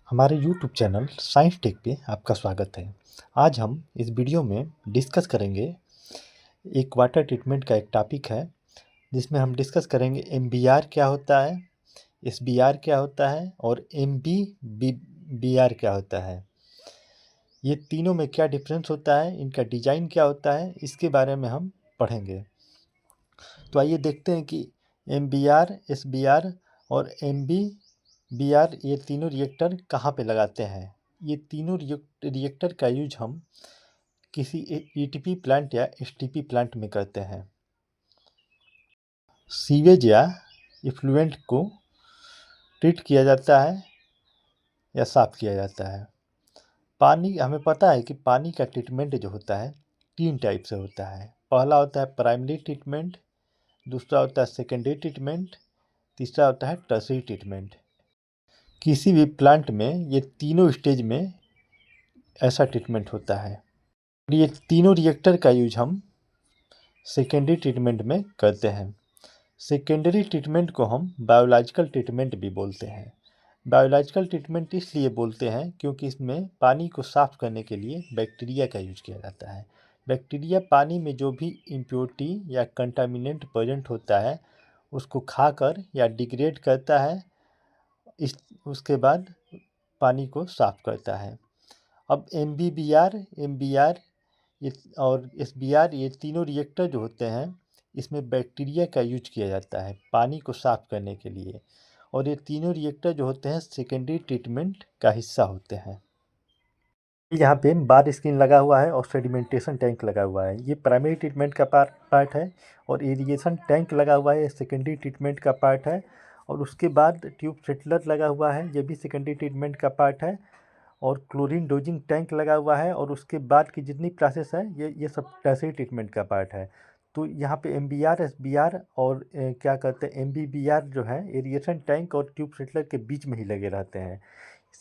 हमारे YouTube channel science tech पे आपका स्वागत है। आज हम इस वीडियो में डिस्कस करेंगे एक वाटर ट्रीटमेंट का एक टॉपिक है जिसमें हम डिस्कस करेंगे MBR क्या होता है, SBR क्या होता है और MBBR क्या होता है। ये तीनों में क्या डिफरेंस होता है, इनका डिज़ाइन क्या होता है, इसके बारे में हम पढ़ेंगे। तो आइए देखते हैं कि MBR, SBR और MBBR ये तीनों रिएक्टर कहाँ पे लगाते हैं। ये तीनों रिएक्टर का यूज हम किसी ETP प्लांट या STP प्लांट में करते हैं। सीवेज या इफ्लुएंट को ट्रीट किया जाता है या साफ़ किया जाता है। पानी, हमें पता है कि पानी का ट्रीटमेंट जो होता है 3 टाइप से होता है। पहला होता है प्राइमरी ट्रीटमेंट, दूसरा होता है सेकेंडरी ट्रीटमेंट, तीसरा होता है टर्शियरी ट्रीटमेंट। किसी भी प्लांट में ये तीनों स्टेज में ऐसा ट्रीटमेंट होता है। ये तीनों रिएक्टर का यूज हम सेकेंडरी ट्रीटमेंट में करते हैं। सेकेंडरी ट्रीटमेंट को हम बायोलॉजिकल ट्रीटमेंट भी बोलते हैं। बायोलॉजिकल ट्रीटमेंट इसलिए बोलते हैं क्योंकि इसमें पानी को साफ़ करने के लिए बैक्टीरिया का यूज किया जाता है। बैक्टीरिया पानी में जो भी इम्प्योरिटी या कंटामिनेंट प्रेजेंट होता है उसको खाकर या डिग्रेड करता है, उसके बाद पानी को साफ़ करता है। अब MBR ये और SBR ये तीनों रिएक्टर जो होते हैं इसमें बैक्टीरिया का यूज किया जाता है पानी को साफ़ करने के लिए, और ये तीनों रिएक्टर जो होते हैं सेकेंडरी ट्रीटमेंट का हिस्सा होते हैं। यहाँ पे बार स्क्रीन लगा हुआ है और सेडिमेंटेशन टैंक लगा हुआ है, ये प्राइमरी ट्रीटमेंट का पार्ट है, और इरिगेशन टैंक लगा हुआ है, ये सेकेंडरी ट्रीटमेंट का पार्ट है। और उसके बाद ट्यूब सेटलर लगा हुआ है, ये भी सेकेंडरी ट्रीटमेंट का पार्ट है। और क्लोरीन डोजिंग टैंक लगा हुआ है, और उसके बाद की जितनी प्रोसेस है ये सब टर्शियरी ट्रीटमेंट का पार्ट है। तो यहाँ पे MBR, SBR और क्या कहते हैं MBBR जो है एरिएशन टैंक और ट्यूब सेटलर के बीच में ही लगे रहते हैं।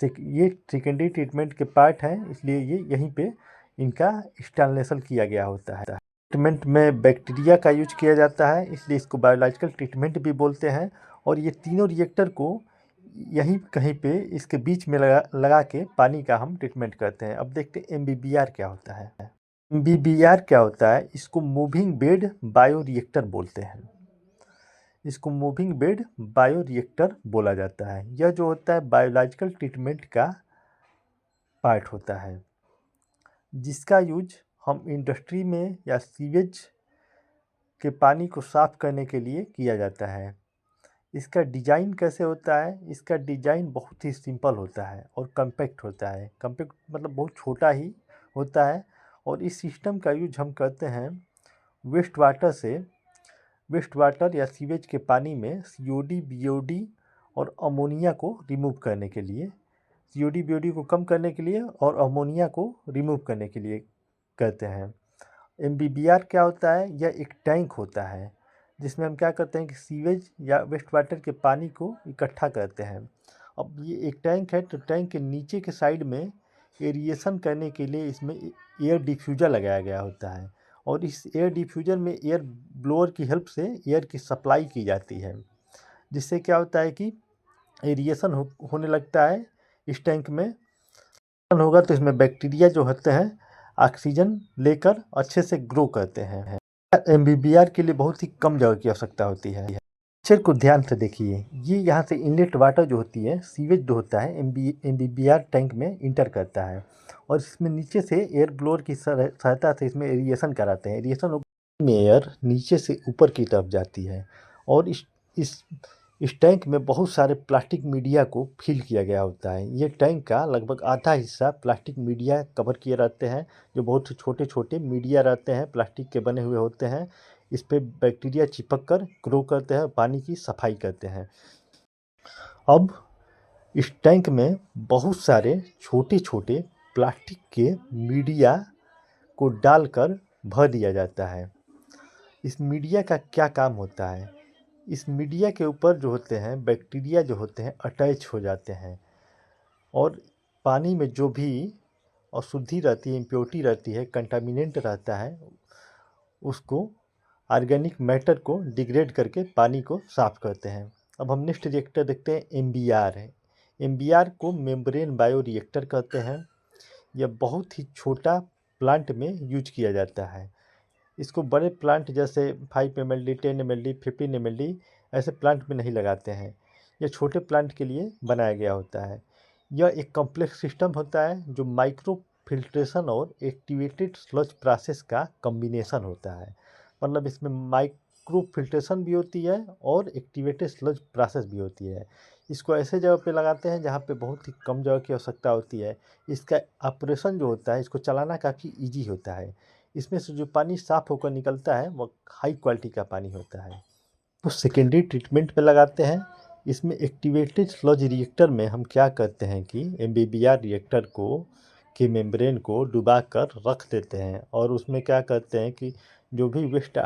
ये सेकेंडरी ट्रीटमेंट के पार्ट हैं, इसलिए ये यहीं पे इनका इंस्टॉलेशन किया गया होता है। ट्रीटमेंट में बैक्टीरिया का यूज किया जाता है, इसलिए इसको बायोलॉजिकल ट्रीटमेंट भी बोलते हैं। और ये तीनों रिएक्टर को यहीं कहीं पे इसके बीच में लगा के पानी का हम ट्रीटमेंट करते हैं। अब देखते हैं MBBR क्या होता है। MBBR क्या होता है, इसको मूविंग बेड बायो रिएक्टर बोलते हैं। इसको मूविंग बेड बायो रिएक्टर बोला जाता है। यह जो होता है बायोलॉजिकल ट्रीटमेंट का पार्ट होता है, जिसका यूज हम इंडस्ट्री में या सीवेज के पानी को साफ़ करने के लिए किया जाता है। इसका डिज़ाइन कैसे होता है, इसका डिज़ाइन बहुत ही सिंपल होता है और कम्पैक्ट होता है। कम्पैक्ट मतलब बहुत छोटा ही होता है। और इस सिस्टम का यूज हम करते हैं वेस्ट वाटर या सीवेज के पानी में COD, BOD और अमोनिया को रिमूव करने के लिए, COD BOD को कम करने के लिए और अमोनिया को रिमूव करने के लिए करते हैं। MBBR क्या होता है, यह एक टैंक होता है जिसमें हम क्या करते हैं कि सीवेज या वेस्ट वाटर के पानी को इकट्ठा करते हैं। अब ये एक टैंक है, तो टैंक के नीचे के साइड में एरिएशन करने के लिए इसमें एयर डिफ्यूज़र लगाया गया होता है, और इस एयर डिफ्यूज़र में एयर ब्लोअर की हेल्प से एयर की सप्लाई की जाती है, जिससे क्या होता है कि एरिएशन होने लगता है इस टैंक में। होगा तो इसमें बैक्टीरिया जो होते हैं ऑक्सीजन लेकर अच्छे से ग्रो करते हैं। MBBR के लिए बहुत ही कम जगह की आवश्यकता होती है। पिक्चर को ध्यान से देखिए, ये यहाँ से इनलेट वाटर जो होती है, सीवेज जो होता है MBBR टैंक में इंटर करता है, और इसमें नीचे से एयर ब्लोअर की सहायता से इसमें एरिएशन कराते हैं। एरिएशन में एयर नीचे से ऊपर की तरफ जाती है, और इस इस टैंक में बहुत सारे प्लास्टिक मीडिया को फिल किया गया होता है। ये टैंक का लगभग आधा हिस्सा प्लास्टिक मीडिया कवर किए रहते हैं, जो बहुत से छोटे छोटे मीडिया रहते हैं, प्लास्टिक के बने हुए होते हैं। इस पे बैक्टीरिया चिपक कर ग्रो करते हैं, पानी की सफाई करते हैं। अब इस टैंक में बहुत सारे छोटे छोटे प्लास्टिक के मीडिया को डालकर भर दिया जाता है। इस मीडिया का क्या काम होता है, इस मीडिया के ऊपर जो होते हैं बैक्टीरिया जो होते हैं अटैच हो जाते हैं, और पानी में जो भी अशुद्धि रहती है, इम्प्योरिटी रहती है, कंटामिनेंट रहता है, उसको ऑर्गेनिक मैटर को डिग्रेड करके पानी को साफ़ करते हैं। अब हम नेक्स्ट रिएक्टर देखते हैं MBR है। MBR को मेम्ब्रेन बायो रिएक्टर कहते हैं। यह बहुत ही छोटा प्लांट में यूज किया जाता है। इसको बड़े प्लांट जैसे 5 ml, 10 ml, 15 ml ऐसे प्लांट में नहीं लगाते हैं। यह छोटे प्लांट के लिए बनाया गया होता है। यह एक कॉम्प्लेक्स सिस्टम होता है जो माइक्रो फिल्ट्रेशन और एक्टिवेटेड स्लज प्रोसेस का कॉम्बिनेशन होता है। मतलब इसमें माइक्रो फिल्ट्रेशन भी होती है और एक्टिवेटेड स्लज प्रोसेस भी होती है। इसको ऐसे जगह पे लगाते हैं जहाँ पे बहुत ही कम जगह की आवश्यकता होती है। इसका ऑपरेशन जो होता है, इसको चलाना काफ़ी ईजी होता है। इसमें से जो पानी साफ़ होकर निकलता है वो हाई क्वालिटी का पानी होता है। तो सेकेंडरी ट्रीटमेंट पे लगाते हैं। इसमें एक्टिवेटेड स्लज रिएक्टर में हम क्या करते हैं कि MBBR रिएक्टर को के मेम्ब्रेन को डुबा कर रख देते हैं और उसमें क्या करते हैं कि जो भी वेस्ट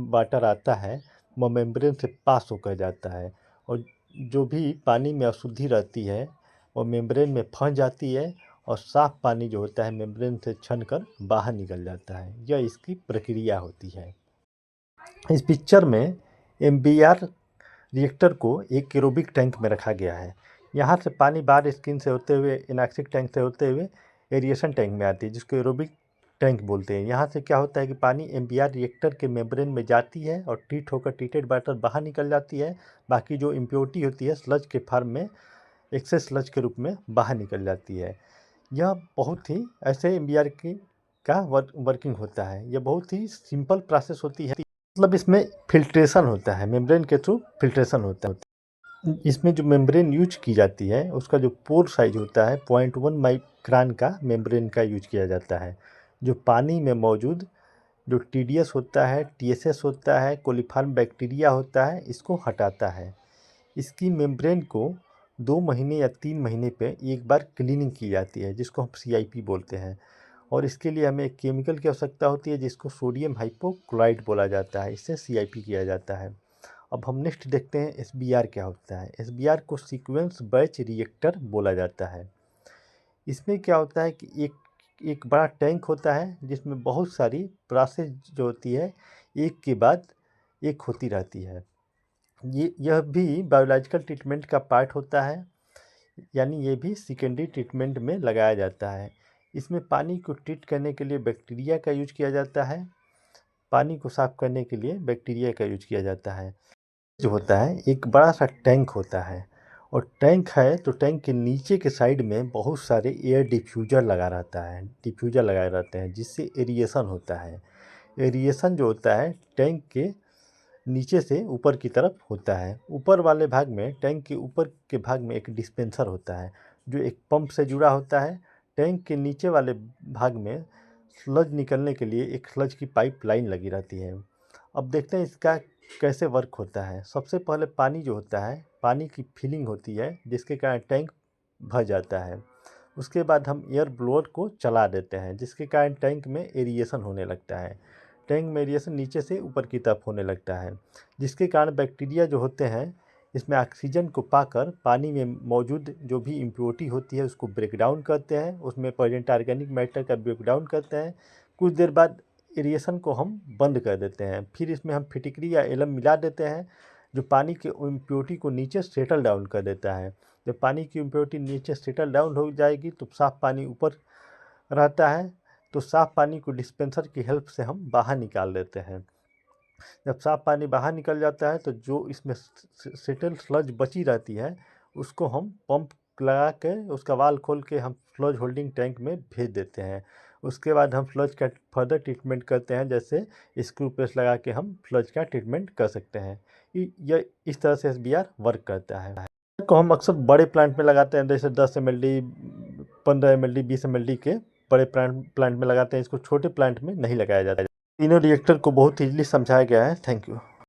वाटर आता है वो मेम्ब्रेन से पास होकर जाता है और जो भी पानी में अशुद्धि रहती है वो मेम्ब्रेन में फंस जाती है और साफ़ पानी जो होता है मेम्ब्रेन से छन कर बाहर निकल जाता है। यह इसकी प्रक्रिया होती है। इस पिक्चर में MBR रिएक्टर को एक एरोबिक टैंक में रखा गया है। यहाँ से पानी बाहर स्किन से होते हुए एनाक्सिक टैंक से होते हुए एरिएशन टैंक में आती है जिसको एरोबिक टैंक बोलते हैं। यहाँ से क्या होता है कि पानी MBR रिएक्टर के मेम्ब्रेन में जाती है और ट्रीट होकर ट्रीटेड वाटर बाहर निकल जाती है। बाकी जो इम्प्योरिटी होती है स्लज के फॉर्म में एक्सेस स्लज के रूप में बाहर निकल जाती है। यह बहुत ही ऐसे MBR की का वर्किंग होता है। यह बहुत ही सिंपल प्रोसेस होती है। मतलब इसमें फिल्ट्रेशन होता है, मेम्ब्रेन के थ्रू फिल्ट्रेशन होता है। इसमें जो मेम्ब्रेन यूज की जाती है उसका जो पोर साइज होता है 0.1 माइक्रोन का मेम्ब्रेन का यूज किया जाता है। जो पानी में मौजूद जो TDS होता है, TSS होता है, कोलिफॉर्म बैक्टीरिया होता है, इसको हटाता है। इसकी मेम्ब्रेन को 2 महीने या 3 महीने पे एक बार क्लीनिंग की जाती है जिसको हम CIP बोलते हैं और इसके लिए हमें एक केमिकल की आवश्यकता होती है जिसको सोडियम हाइपोक्लोराइड बोला जाता है। इससे CIP किया जाता है। अब हम नेक्स्ट देखते हैं SBR क्या होता है। SBR को सीक्वेंस बैच रिएक्टर बोला जाता है। इसमें क्या होता है कि एक बड़ा टैंक होता है जिसमें बहुत सारी प्रोसेस जो होती है एक के बाद एक होती रहती है। यह भी बायोलॉजिकल ट्रीटमेंट का पार्ट होता है, यानी ये भी सेकेंडरी ट्रीटमेंट में लगाया जाता है। इसमें पानी को ट्रीट करने के लिए बैक्टीरिया का यूज किया जाता है। पानी को साफ करने के लिए बैक्टीरिया का यूज किया जाता है। जो होता है एक बड़ा सा टैंक होता है और टैंक है तो टैंक के नीचे के साइड में बहुत सारे एयर डिफ्यूज़र लगाए रहते हैं जिससे एरिएशन होता है। एरिएशन जो होता है टैंक के नीचे से ऊपर की तरफ होता है। ऊपर वाले भाग में टैंक के ऊपर के भाग में एक डिस्पेंसर होता है जो एक पंप से जुड़ा होता है। टैंक के नीचे वाले भाग में स्लज निकलने के लिए एक स्लज की पाइप लाइन लगी रहती है। अब देखते हैं इसका कैसे वर्क होता है। सबसे पहले पानी जो होता है पानी की फिलिंग होती है जिसके कारण टैंक भर जाता है। उसके बाद हम एयर ब्लोअर को चला देते हैं जिसके कारण टैंक में एरिएशन होने लगता है। टैंक में एरिएशन नीचे से ऊपर की तरफ होने लगता है जिसके कारण बैक्टीरिया जो होते हैं इसमें ऑक्सीजन को पाकर पानी में मौजूद जो भी इम्प्योरिटी होती है उसको ब्रेक डाउन करते हैं, उसमें प्रेजेंट ऑर्गेनिक मैटर का ब्रेक डाउन करते हैं। कुछ देर बाद एरिएशन को हम बंद कर देते हैं। फिर इसमें हम फिटिकरी या एलम मिला देते हैं जो पानी के इम्प्योरिटी को नीचे सेटल डाउन कर देता है। जब पानी की इम्प्योरिटी नीचे सेटल डाउन हो जाएगी तो साफ़ पानी ऊपर रहता है। तो साफ़ पानी को डिस्पेंसर की हेल्प से हम बाहर निकाल देते हैं। जब साफ़ पानी बाहर निकल जाता है तो जो इसमें सेटल स्लज बची रहती है उसको हम पंप लगा के उसका वाल खोल के हम फ्लज होल्डिंग टैंक में भेज देते हैं। उसके बाद हम फ्लज का फर्दर ट्रीटमेंट करते हैं, जैसे स्क्रू प्रेस लगा के हम फ्लज का ट्रीटमेंट कर सकते हैं। यह इस तरह से SBR वर्क करता है। को हम अक्सर बड़े प्लांट में लगाते हैं जैसे 10 ml, 15 ml, 20 ml के बड़े प्लांट में लगाते हैं। इसको छोटे प्लांट में नहीं लगाया जाता है। तीनों रिएक्टर को बहुत ईजिली समझाया गया है। Thank you.